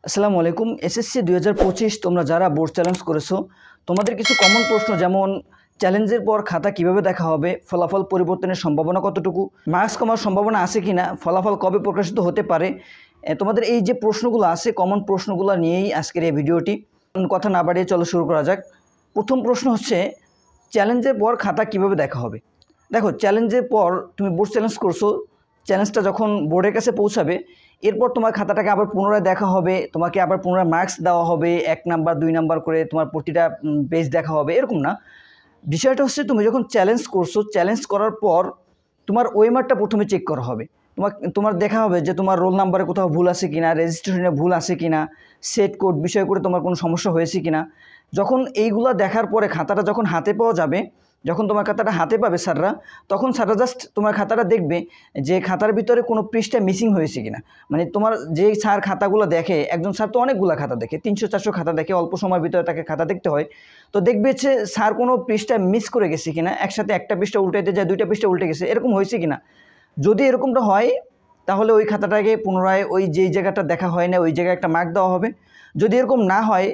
আসসালামু আলাইকুম। এসএসসি 2025 তোমরা যারা বোর্ড চ্যালেঞ্জ করেছো তোমাদের কিছু কমন প্রশ্ন, যেমন চ্যালেঞ্জের পর খাতা কিভাবে দেখা হবে, ফলাফল পরিবর্তনের সম্ভাবনা কতটুকু, মার্কস কমার সম্ভাবনা আছে কিনা, ফলাফল কবে প্রকাশিত হতে পারে, তোমাদের এই যে প্রশ্নগুলো আছে কমন প্রশ্নগুলো নিয়েই আজকের এই ভিডিওটি। কথা না বাড়িয়ে চলো শুরু করা যাক। প্রথম প্রশ্ন হচ্ছে, চ্যালেঞ্জের পর খাতা কিভাবে দেখা হবে। দেখো, চ্যালেঞ্জের পর তুমি বোর্ড চ্যালেঞ্জ করছো, চ্যালেঞ্জটা যখন বোর্ডের কাছে পৌঁছাবে এরপর তোমার খাতাটাকে আবার পুনরায় দেখা হবে, তোমাকে আবার পুনরায় মার্কস দেওয়া হবে, 1 নাম্বার 2 নাম্বার করে তোমার প্রতিটা পেজ দেখা হবে, এরকম না। বিষয়টা হচ্ছে, তুমি যখন চ্যালেঞ্জ করছো, চ্যালেঞ্জ করার পর তোমার ওয়েমারটা প্রথমে চেক করা হবে। তোমার দেখা হবে যে তোমার রোল নাম্বারে কোথাও ভুল আছে কিনা, রেজিস্ট্রেশনে ভুল আছে কিনা, সেট কোড বিষয় করে তোমার কোনো সমস্যা হয়েছে কিনা। যখন এইগুলা দেখার পরে খাতাটা যখন হাতে পাওয়া যাবে, যখন তোমার খাতাটা হাতে পাবে স্যাররা, তখন স্যাররা জাস্ট তোমার খাতাটা দেখবে যে খাতার ভিতরে কোনো পৃষ্ঠা মিসিং হয়েছে কিনা। মানে তোমার যে স্যার খাতাগুলো দেখে, একজন স্যার তো অনেকগুলো খাতা দেখে, 300-400 খাতা দেখে, অল্প সময়ের ভিতরে তাকে খাতা দেখতে হয়। তো দেখবে যে স্যার কোনো পৃষ্ঠা মিস করে গেছে কিনা, একসাথে একটা পৃষ্ঠা উল্টাইতে যায় 2টা পৃষ্ঠা উল্টে গেছে, এরকম হয়েছে কিনা। যদি এরকমটা হয় তাহলে ওই খাতাটাকে পুনরায় ওই যেই জায়গাটা দেখা হয় না ওই জায়গায় একটা মার্ক দেওয়া হবে। যদি এরকম না হয়,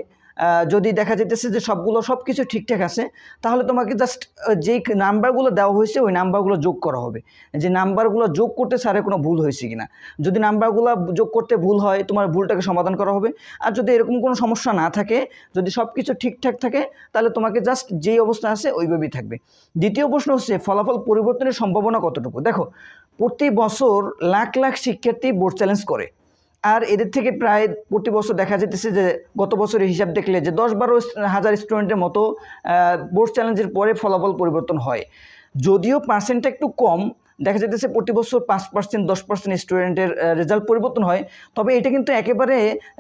যদি দেখা যেতেছে যে সব কিছু ঠিকঠাক আছে, তাহলে তোমাকে জাস্ট যেই নাম্বারগুলো দেওয়া হয়েছে ওই নাম্বারগুলো যোগ করা হবে, যে নাম্বারগুলো যোগ করতে স্যারের কোনো ভুল হয়েছে কিনা। যদি নাম্বারগুলো যোগ করতে ভুল হয়, তোমার ভুলটাকে সমাধান করা হবে। আর যদি এরকম কোনো সমস্যা না থাকে, যদি সব কিছু ঠিকঠাক থাকে, তাহলে তোমাকে জাস্ট যেই অবস্থা আছে ওইভাবেই থাকবে। দ্বিতীয় প্রশ্ন হচ্ছে, ফলাফল পরিবর্তনের সম্ভাবনা কতটুকু। দেখো, প্রতি বছর লাখ লাখ শিক্ষার্থী বোর্ড চ্যালেঞ্জ করে, আর এদের থেকে প্রায় প্রতি বছর দেখা যেতেছে যে গত বছরের হিসাব দেখলে যে 10-12 হাজার স্টুডেন্টের মতো বোর্ড চ্যালেঞ্জের পরে ফলাফল পরিবর্তন হয়। যদিও পার্সেন্টটা একটু কম, দেখা যেতেছে প্রতি বছর 5%, 10% স্টুডেন্টের রেজাল্ট পরিবর্তন হয়, তবে এটা কিন্তু একেবারে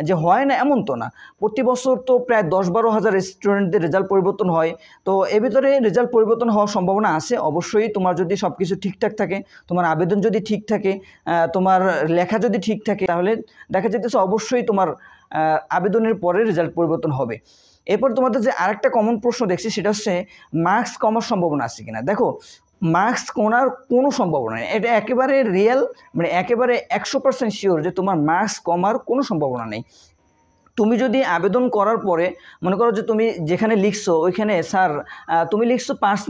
যে হয় না এমন তো না। প্রতি বছর তো প্রায় 10-12 হাজার স্টুডেন্টদের রেজাল্ট পরিবর্তন হয়। তো এর ভিতরে রেজাল্ট পরিবর্তন হওয়ার সম্ভাবনা আছে অবশ্যই। তোমার যদি সব কিছু ঠিকঠাক থাকে, তোমার আবেদন যদি ঠিক থাকে, তোমার লেখা যদি ঠিক থাকে, তাহলে দেখা যেতেছে অবশ্যই তোমার আবেদনের পরে রেজাল্ট পরিবর্তন হবে। এরপর তোমাদের যে আরেকটা কমন প্রশ্ন দেখছি, সেটা হচ্ছে মার্কস কমার সম্ভাবনা আছে কিনা। দেখো, মার্কস কমার কোনো সম্ভাবনা নেই, এটা একেবারে রিয়েল, মানে একেবারে 100% শিওর যে তোমার মার্কস কমার কোনো সম্ভাবনা নেই। তুমি যদি আবেদন করার পরে মনে করো যে তুমি যেখানে লিখছো ওইখানে স্যার তুমি লিখছো 5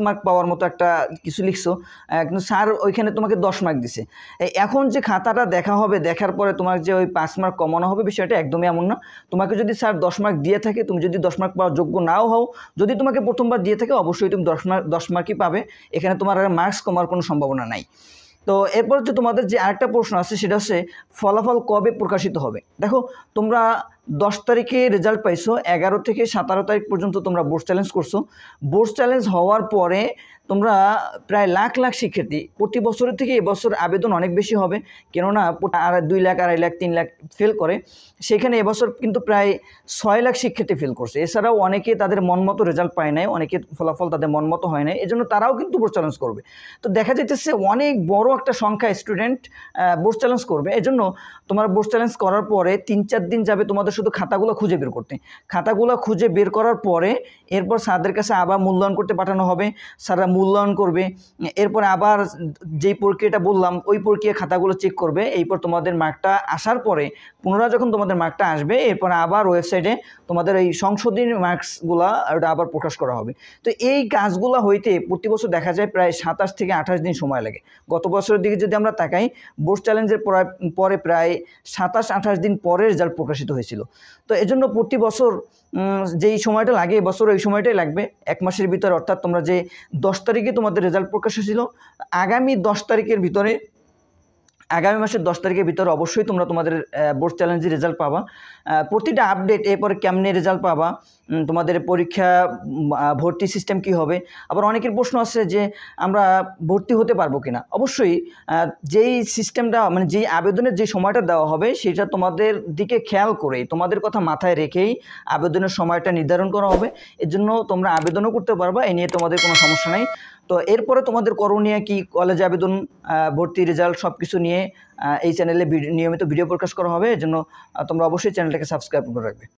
মার্ক পাওয়ার মতো একটা কিছু লিখছো, কিন্তু স্যার ওইখানে তোমাকে 10 মার্ক দিছে। এখন যে খাতাটা দেখা হবে, দেখার পরে তোমার যে ওই 5 মার্ক কমানো হবে, বিষয়টা একদমই এমন না। তোমাকে যদি স্যার 10 মার্ক দিয়ে থাকে, তুমি যদি 10 মার্ক পাওয়ার যোগ্য নাও হও, যদি তোমাকে প্রথমবার দিয়ে থাকে, অবশ্যই তুমি 10 মার্কই পাবে। এখানে তোমার আর মার্কস কমার কোনো সম্ভাবনা নাই। তো এরপর যে তোমাদের যে আরেকটা প্রশ্ন আছে, সেটা হচ্ছে ফলাফল কবে প্রকাশিত হবে। দেখো, তোমরা 10 তারিখে রেজাল্ট পাইছো, 11 থেকে 17 তারিখ পর্যন্ত তোমরা বোর্ড চ্যালেঞ্জ করছো। বোর্ড চ্যালেঞ্জ হওয়ার পরে তোমরা প্রায় লাখ লাখ শিক্ষার্থী, প্রতি বছরের থেকে এবছর আবেদন অনেক বেশি হবে, কেননা 2 লাখ, 2.5 লাখ, 3 লাখ ফেল করে। সেখানে এবছর কিন্তু প্রায় 6 লাখ শিক্ষার্থী ফেল করছে। এছাড়াও অনেকে তাদের মন মতো রেজাল্ট পায় নাই, অনেকে ফলাফল তাদের মন মতো হয় নাই, এজন্য তারাও কিন্তু বোর্ড চ্যালেঞ্জ করবে। তো দেখা যেতেছে অনেক বড় একটা সংখ্যা স্টুডেন্ট বোর্ড চ্যালেঞ্জ করবে। এজন্য তোমার বোর্ড চ্যালেঞ্জ করার পরে 3-4 দিন যাবে তোমাদের শুধু খাতাগুলো খুঁজে বের করতে। খাতাগুলো খুঁজে বের করার পরে এরপর স্যারদের কাছে আবার মূল্যায়ন করতে পাঠানো হবে, স্যাররা মূল্যায়ন করবে। এরপর আবার যেই প্রক্রিয়াটা বললাম ওই প্রক্রিয়া খাতাগুলো চেক করবে। এরপর তোমাদের মার্কটা আসার পরে পুনরায় যখন তোমাদের মার্কটা আসবে, এরপর আবার ওয়েবসাইটে তোমাদের এই সংশোধনী মার্কসগুলা ওটা আবার প্রকাশ করা হবে। তো এই কাজগুলো হইতে প্রতি বছর দেখা যায় প্রায় 27 থেকে 28 দিন সময় লাগে। গত বছরের দিকে যদি আমরা তাকাই, বোর্ড চ্যালেঞ্জের পরে প্রায় 27-28 দিন পরে রেজাল্ট প্রকাশিত হয়েছিল। তো এজন্য প্রতি বছর যেই সময়টা লাগে, এবছর ওই সময়টাই লাগবে, 1 মাসের ভিতরে। অর্থাৎ তোমরা যে 10 তারিখে তোমাদের রেজাল্ট প্রকাশ হয়েছিল, আগামী 10 তারিখের ভিতরে, আগামী মাসের 10 তারিখের ভিতরে অবশ্যই তোমরা তোমাদের বোর্ড চ্যালেঞ্জের রেজাল্ট পাবা। প্রতিটা আপডেট, এরপরে কেমনে রেজাল্ট পাবা, তোমাদের পরীক্ষা ভর্তি সিস্টেম কি হবে। আবার অনেকের প্রশ্ন আছে যে আমরা ভর্তি হতে পারবো কিনা। অবশ্যই যেই সিস্টেমটা, মানে যেই আবেদনের যে সময়টা দেওয়া হবে, সেটা তোমাদের দিকে খেয়াল করেই, তোমাদের কথা মাথায় রেখেই আবেদনের সময়টা নির্ধারণ করা হবে। এর জন্য তোমরা আবেদনও করতে পারবা, এ নিয়ে তোমাদের কোনো সমস্যা নেই। তো এরপরে তোমাদের করণীয় কি, কলেজে আবেদন, ভর্তি, রেজাল্ট সব কিছু নিয়ে এই চ্যানেলে নিয়মিত ভিডিও প্রকাশ করা হবে। এর জন্য তোমরা অবশ্যই চ্যানেলটাকে সাবস্ক্রাইব করে রাখবে।